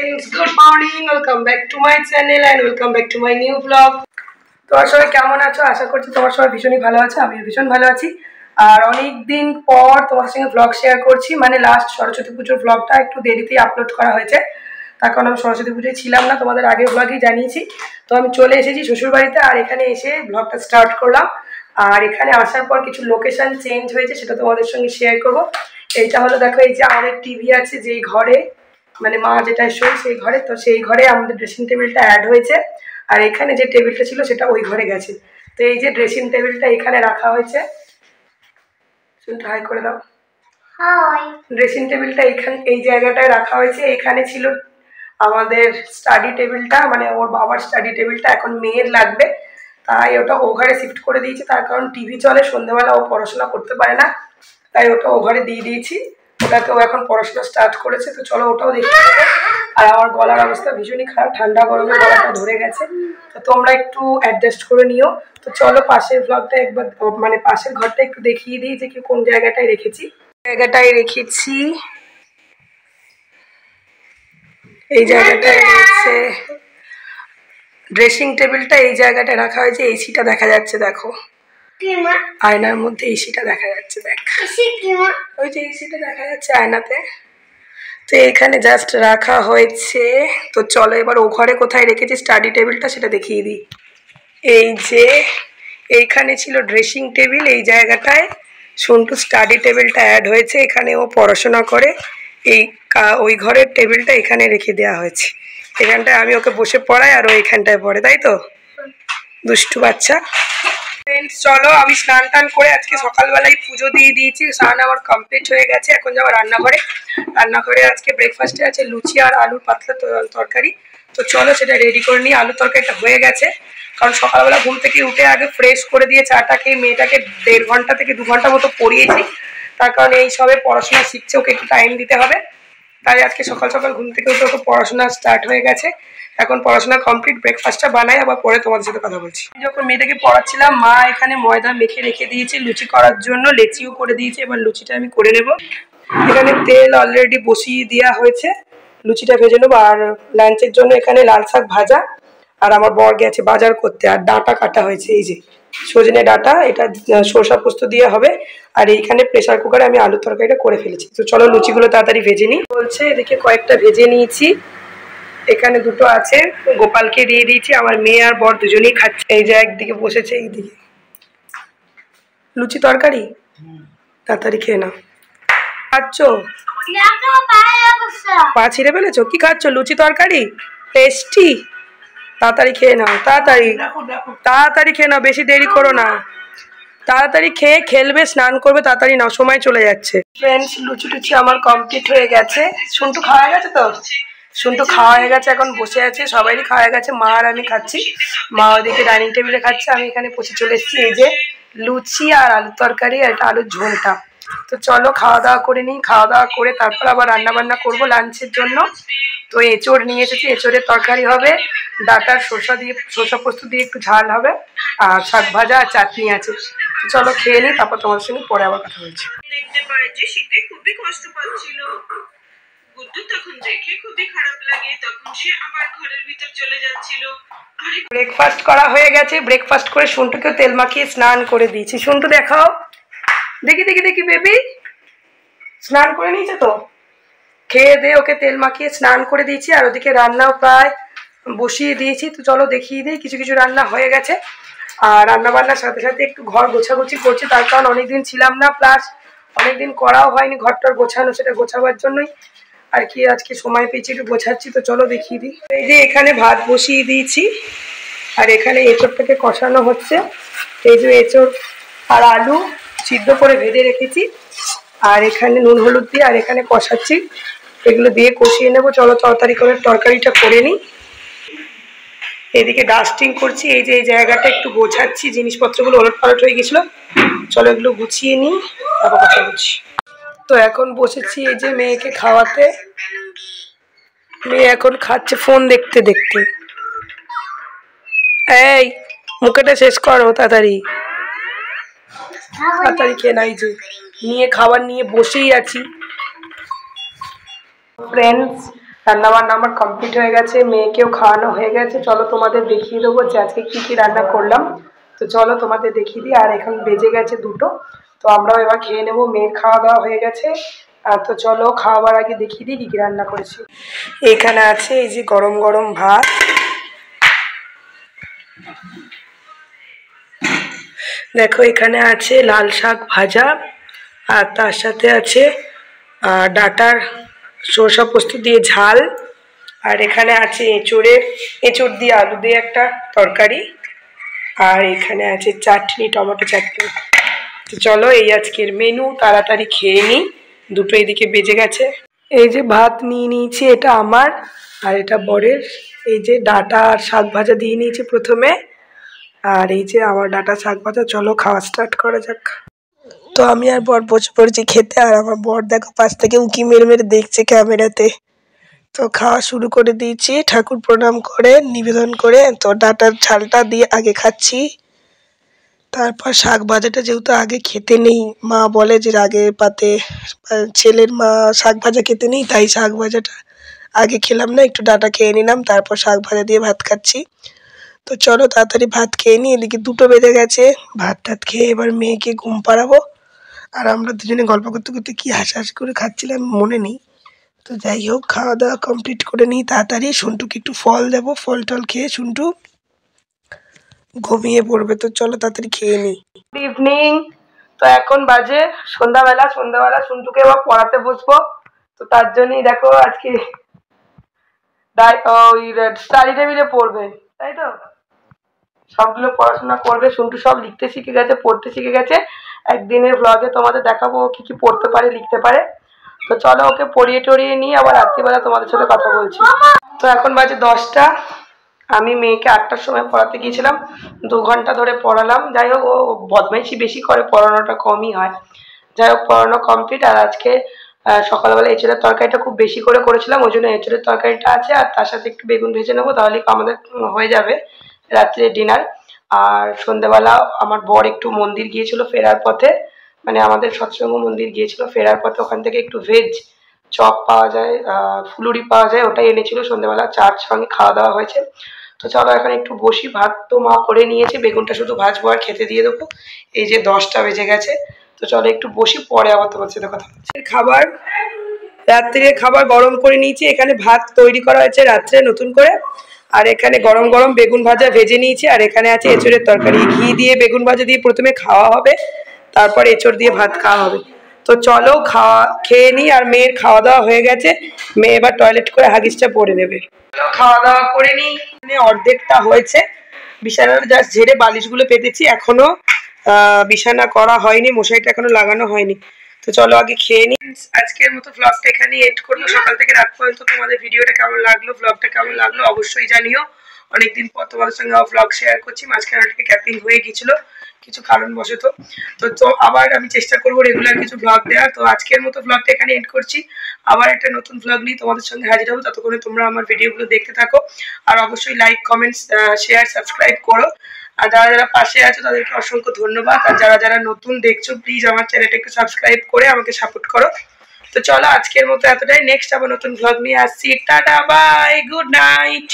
friends, good morning. Welcome back to my channel and welcome back to my new vlog. তোমার সবাই কেমন আছো? আশা করছি তোমার সবাই ভীষণই ভালো আছো। আমিও ভীষণ ভালো আছি। আর অনেক দিন পর তোমার সঙ্গে ব্লগ শেয়ার করছি। মানে লাস্ট সরস্বতী পুজোর ব্লগটা একটু দেরিতেই আপলোড করা হয়েছে, তার কারণ আমি সরস্বতী পুজোয় ছিলাম না, তোমাদের আগের ব্লগেই জানিয়েছি। তো আমি চলে এসেছি শ্বশুরবাড়িতে আর এখানে এসে ব্লগটা স্টার্ট করলাম। আর এখানে আসার পর কিছু লোকেশন চেঞ্জ হয়েছে, সেটা তোমাদের সঙ্গে শেয়ার করবো। এইটা হলো, দেখো এই যে আমাদের টিভি আছে যেই ঘরে, মানে মা যেটা শোয় সেই ঘরে, তো সেই ঘরে আমাদের ড্রেসিং টেবিলটা অ্যাড হয়েছে। আর এখানে যে টেবিলটা ছিল সেটা ওই ঘরে গেছে। তো এই যে ড্রেসিং টেবিলটা এখানে রাখা হয়েছে, হাই করে দাও। ড্রেসিং টেবিলটা এখানে এই জায়গাটায় রাখা হয়েছে। এখানে ছিল আমাদের স্টাডি টেবিলটা, মানে ওর বাবার স্টাডি টেবিলটা, এখন মেয়ের লাগবে, তাই ওটা ও ঘরে শিফট করে দিয়েছি। তার কারণ টিভি চলে, সন্ধ্যেবেলা ও পড়াশোনা করতে পারে না, তাই ওটা ও ঘরে দিয়ে দিয়েছি। ওটাতেও এখন পড়াশোনা স্টার্ট করেছে, তো চলো ওটাও দেখতে হবে। আর আমার গলার অবস্থা ভীষণই খারাপ, ঠান্ডা গরমে গলাটা ধরে গেছে, তো তোমরা একটু অ্যাডজাস্ট করে নিও। তো চলো পাশের ব্লগটা একবার, মানে পাশের ঘরটা একটু দেখিয়ে দিই যে কি কোন জায়গাটায় রেখেছি। জায়গাটায় রেখেছি এই জায়গাটায় রয়েছে ড্রেসিং টেবিলটা, এই জায়গাটায় রাখা হয়েছে। এসিটা দেখা যাচ্ছে, দেখো আয়নার মধ্যে এসিটা দেখা যাচ্ছে, দেখ ওই যে এসিটা দেখা যাচ্ছে আয়নাতে। তো এখানে জাস্ট রাখা হয়েছে। তো চলো এবার ও ঘরে কোথায় রেখেছি স্টাডি টেবিলটা সেটা দেখিয়ে দিই। এই যে এইখানে ছিল ড্রেসিং টেবিল, এই জায়গাটায় সন্টু স্টাডি টেবিলটা অ্যাড হয়েছে। এখানে ও পড়াশোনা করে। এই ওই ঘরের টেবিলটা এখানে রেখে দেওয়া হয়েছে। এখানটায় আমি ওকে বসে পড়াই আর ও এখানটায় পড়ে, তাই তো দুষ্টু বাচ্চা। ফ্রেন্ডস চলো, আমি স্নান টান করে আজকে সকালবেলায় পুজো দিয়ে দিয়েছি, স্নান আমার কমপ্লিট হয়ে গেছে। এখন যাবো রান্নাঘরে। রান্নাঘরে আজকে ব্রেকফাস্টে আছে লুচি আর আলুর পাতলা তরকারি। তো চলো সেটা রেডি করে নিই। আলুর তরকারিটা হয়ে গেছে, কারণ সকালবেলা ঘুম থেকে উঠে আগে ফ্রেশ করে দিয়ে চাটা খেয়ে মেয়েটাকে 1.5 ঘন্টা থেকে 2 ঘন্টা মতো পড়িয়েছি। তার কারণ এই সবে পড়াশোনা শিখছে, ওকে একটু টাইম দিতে হবে। তাই আজকে সকাল সকাল ঘুম থেকে উঠে ওকে পড়াশোনা স্টার্ট হয়ে গেছে। এখন পড়াশোনা কমপ্লিট, ব্রেকফাস্টটা বানাই, আবার পরে তোমাদের সাথে কথা বলছি। যখন মেয়েটাকে পড়াচ্ছিলাম, মা এখানে ময়দা মেখে রেখে দিয়েছে লুচি করার জন্য, লেচিও করে দিয়েছে। এবার লুচিটা আমি করে নেব। এখানে তেল অলরেডি বসিয়ে দেওয়া হয়েছে, লুচিটা ভেজে নেবো। আর লাঞ্চের জন্য এখানে লাল শাক ভাজা, আর আমার বর গেছে বাজার করতে। আর ডাঁটা কাটা হয়েছে, এই যে সজনে ডাঁটা, এটা সরষা পোস্ত দিয়ে হবে। আর এইখানে প্রেসার কুকারে আমি আলু তরকারিটা করে ফেলেছি। তো চলো লুচিগুলো তাড়াতাড়ি ভেজে নিই। বলছে এদিকে কয়েকটা ভেজে নিয়েছি, এখানে দুটো আছে, গোপালকে দিয়ে দিয়েছি। আমার মেয়ে আর বর দুজনেই খাচ্ছে। এই যে একদিকে বসেছে, এইদিকে লুচি তরকারি, তাড়াতাড়ি খেয়ে নাও। খাচ্ছ? পা ছিঁড়ে ফেলেছো? কি খাচ্ছ? লুচি তরকারি টেস্টি, তাড়াতাড়ি খেয়ে নাও। তাড়াতাড়ি তাড়াতাড়ি খেয়ে নাও, বেশি দেরি করো না। তাড়াতাড়ি খেয়ে খেলবে, স্নান করবে, তাড়াতাড়ি নাও, সময় চলে যাচ্ছে। ফ্রেন্ডস লুচি টুচি আমার কমপ্লিট হয়ে গেছে। সন্টু খাওয়া গেছে? তো সন্টু খাওয়া হয়ে গেছে, এখন বসে আছে। সবাইরই খাওয়া গেছে, মা আর আমি খাচ্ছি। মা ওদিকে ডাইনিং টেবিলে খাচ্ছে, আমি এখানে বসে চলে এসেছি। এই যে লুচি আর আলুর তরকারি আর একটা আলুর ঝোলটা। তো চলো খাওয়া দাওয়া করে নিই। খাওয়া দাওয়া করে তারপর আবার রান্না বান্না করবো লাঞ্চের জন্য। তো এঁচড় নিয়ে এসেছি, এঁচড়ের তরকারি হবে, ডাঁটার সরষা পোস্ত দিয়ে একটু ঝাল হবে, আর শাক ভাজা আর চাটনি আছে। তো চলো খেয়ে নিই, তারপর তোমার সঙ্গে পরে আবার কথা বলছি। দেখতে পাই যে শীতে খুবই কষ্ট পাচ্ছিল গুড্ডু, তখন দেখে খুবই খারাপ লাগে। তখন সে আবার ঘরের ভিতর চলে যাচ্ছিল। ব্রেকফাস্ট করা হয়ে গেছে, ব্রেকফাস্ট করে সন্টুকেও তেল মাখিয়ে স্নান করে দিয়েছি। সন্টু দেখাও, দেখি দেখি দেখি বেবি, স্নান করে নিয়েছে তো? খেয়ে দিয়ে ওকে তেল মাখিয়ে স্নান করে দিয়েছি। আর ওদিকে রান্নাও প্রায় বসিয়ে দিয়েছি। তো চলো দেখিয়ে দিই, কিছু কিছু রান্না হয়ে গেছে। আর রান্না বান্নার সাথে সাথে একটু ঘর গোছাগুছি করছি, তার কারণ অনেকদিন ছিলাম না, প্লাস অনেকদিন করাও হয়নি ঘরটার গোছানো, সেটা গোছাবার জন্যই আর কি আজকে সময় পেয়েছি, একটু গোছাচ্ছি। তো চলো দেখিয়ে দিই। এই যে এখানে ভাত বসিয়ে দিয়েছি, আর এখানে এঁচড়টাকে কষানো হচ্ছে। এই যে এঁচড় আর আলু সিদ্ধ করে ভেজে রেখেছি, আর এখানে নুন হলুদ দিয়ে আর এখানে কষাচ্ছি। এগুলো দিয়ে কষিয়ে নেবো। চলো তাড়াতাড়ি করে তরকারিটা করে নিই। এদিকে ডাস্টিং করছি, এই যে এই জায়গাটা একটু গোছাচ্ছি, জিনিসপত্রগুলো ওলট পালট হয়ে গেছিলো। চলো এগুলো গুছিয়ে নিই, তারপর কথা বলছি। তো এখন বসেছি এই যে মেয়েকে খাওয়াতে। মেয়ে এখন খাচ্ছে ফোন দেখতে দেখতে। এই মুখেটা শেষ করো তাড়াতাড়ি, তাড়াতাড়ি খেয়ে নাই যে নিয়ে খাবার নিয়ে বসেই আছি। ফ্রেন্ডস রান্না বান্না আমার কমপ্লিট হয়ে গেছে, মেয়েকেও খাওয়ানো হয়ে গেছে। চলো তোমাদের দেখিয়ে দেবো যে আজকে কী কী রান্না করলাম। তো চলো তোমাদের দেখিয়ে দিই। আর এখন বেজে গেছে 2টো, তো আমরাও এবার খেয়ে নেবো। মেয়ের খাওয়া দাওয়া হয়ে গেছে। আর তো চলো খাওয়াবার আগে দেখিয়ে দিই কী কী রান্না করেছি। এখানে আছে এই যে গরম গরম ভাত, দেখো এখানে আছে লাল শাক ভাজা, আর তার সাথে আছে ডাঁটার সরষা পোস্ত দিয়ে ঝাল, আর এখানে আছে এঁচড় দিয়ে আলু দিয়ে একটা তরকারি, আর এখানে আছে চাটনি, টমেটো চাটনি। তো চলো এই আজকের মেনু, তাড়াতাড়ি খেয়ে নিই, 2টো এদিকে বেজে গেছে। এই যে ভাত নিয়ে নিয়েছি, এটা আমার আর এটা বরের। এই যে ডাঁটা আর শাক ভাজা দিয়ে নিয়েছি প্রথমে, আর এই যে আমার ডাঁটা শাক ভাজা। চলো খাওয়া স্টার্ট করা যাক। তো আমি আর বর বসে পড়েছি খেতে, আর আমার বর দেখো পাশ থেকে উঁকি মেরে মেরে দেখছে ক্যামেরাতে। তো খাওয়া শুরু করে দিয়েছি, ঠাকুর প্রণাম করে নিবেদন করে। তো ডাঁটার ঝালটা দিয়ে আগে খাচ্ছি, তারপর শাক ভাজাটা যেহেতু আগে খেতে নেই, মা বলে যে আগে পাতে ছেলের মা শাক ভাজা খেতে নেই, তাই শাক ভাজাটা আগে খেলাম না, একটু ডাঁটা খেয়ে নিলাম, তারপর শাক ভাজা দিয়ে ভাত খাচ্ছি। তো চলো তাড়াতাড়ি ভাত খেয়ে নিই, এদিকে 2টো বেজে গেছে। ভাত টাত খেয়ে এবার মেয়েকে ঘুম পাড়াবো। আর আমরা দুজনে গল্প করতে করতে কী হাসাহাসি করে খাচ্ছিলাম মনে নেই। তো যাই হোক, খাওয়া দাওয়া কমপ্লিট করে নিই তাড়াতাড়ি। সন্টুকে একটু ফল দেবো, ফল টল খেয়ে সন্টু ঘুমিয়ে পড়বে। তো চলো তাড়াতাড়ি খেয়ে নিই। Good evening. তো এখন বাজে সন্ধ্যাবেলা সন্টুকে এবার পড়াতে বসবো। তো তার জন্যই দেখো আজকে ওই স্টাডি টেবিলে পড়বে, তাই তো সবগুলো পড়াশোনা করবে। সন্টু সব লিখতে শিখে গেছে, পড়তে শিখে গেছে। একদিনের ব্লগে তোমাদের দেখাবো ও কি পড়তে পারে, লিখতে পারে। তো চলো ওকে পড়িয়ে টড়িয়ে নিয়ে আবার রাত্রিবেলা তোমাদের সাথে কথা বলছি। তো এখন বাজে 10টা। আমি মেয়েকে 8টার সময় পড়াতে গিয়েছিলাম, 2 ঘন্টা ধরে পড়ালাম। যাই হোক, ও বদমাইশি বেশি করে, পড়ানোটা কমই হয়। যাই হোক, পড়ানো কমপ্লিট। আর আজকে সকালবেলা এঁচড়ের তরকারিটা খুব বেশি করে করেছিলাম, ওই জন্য এঁচড়ের তরকারিটা আছে, আর তার সাথে একটু বেগুন ভেজে নেবো, তাহলেই আমাদের হয়ে যাবে রাত্রে ডিনার। আর সন্ধ্যেবেলা আমার বর একটু মন্দির গিয়েছিল ফেরার পথে, মানে আমাদের সৎসঙ্গ মন্দির গিয়েছিল ফেরার পথে, ওখান থেকে একটু ভেজ চপ পাওয়া যায়, ফুলুরি পাওয়া যায়, ওটাই এনেছিল। সন্ধ্যেবেলা চার সঙ্গে খাওয়া দাওয়া হয়েছে। তো চলো এখন একটু বসি। ভাত তো মা করে নিয়েছে, বেগুনটা শুধু ভাজবো আর খেতে দিয়ে দেবো। এই যে 10টা বেজে গেছে। তো চলো একটু বসি, পরে আবার তোমার সাথে কথা বলছি। খাবার, রাত্রির খাবার গরম করে নিয়েছি। এখানে ভাত তৈরি করা হয়েছে রাত্রে নতুন করে, আর এখানে গরম গরম বেগুন ভাজা ভেজে নিয়েছি, আর এখানে আছে এঁচড়ের তরকারি। ঘি দিয়ে বেগুন ভাজা দিয়ে প্রথমে খাওয়া হবে, তারপর এঁচড় দিয়ে ভাত খাওয়া হবে। তো চলো খেয়ে নিই। আর মেয়ের খাওয়া দাওয়া হয়ে গেছে, মেয়ে এবার টয়লেট করে হাগিসটা পরে নেবে। খাওয়া দাওয়া করে নিই। অর্ধেকটা হয়েছে, বিছানাটা জাস্ট ঝেড়ে বালিশগুলো পেতেছি, এখনো বিছানা করা হয়নি, মশারিটা এখনো লাগানো হয়নি। তো চলো আগে খেয়ে নিই। আজকের মতো ব্লগটা এখানেই এন্ড করবো। সকাল থেকে রাত পর্যন্ত তোমাদের ভিডিওটা কেমন লাগলো, ব্লগটা কেমন লাগলো অবশ্যই জানিও। অনেকদিন পর তোমাদের সঙ্গে ব্লগ শেয়ার করছি, মাঝখানে অনেকটা গ্যাপিং হয়ে গেছিলো কিছু কারণবশত। তো আবার আমি চেষ্টা করবো রেগুলার কিছু ব্লগ দেওয়ার। তো আজকের মতো ব্লগটা এখানে এন্ড করছি, আবার একটা নতুন ব্লগ নিয়ে তোমাদের সঙ্গে হাজির হবো। ততক্ষণে তোমরা আমার ভিডিওগুলো দেখতে থাকো, আর অবশ্যই লাইক, কমেন্টস, শেয়ার, সাবস্ক্রাইব করো। আর যারা যারা পাশে আছো তাদেরকে অসংখ্য ধন্যবাদ। আর যারা যারা নতুন দেখছো প্লিজ আমার চ্যানেলটা একটু সাবস্ক্রাইব করে আমাকে সাপোর্ট করো। তো চলো আজকের মতো এতটাই, নেক্সট আবার নতুন ব্লগ নিয়ে আসছি। Tata, bye, good night.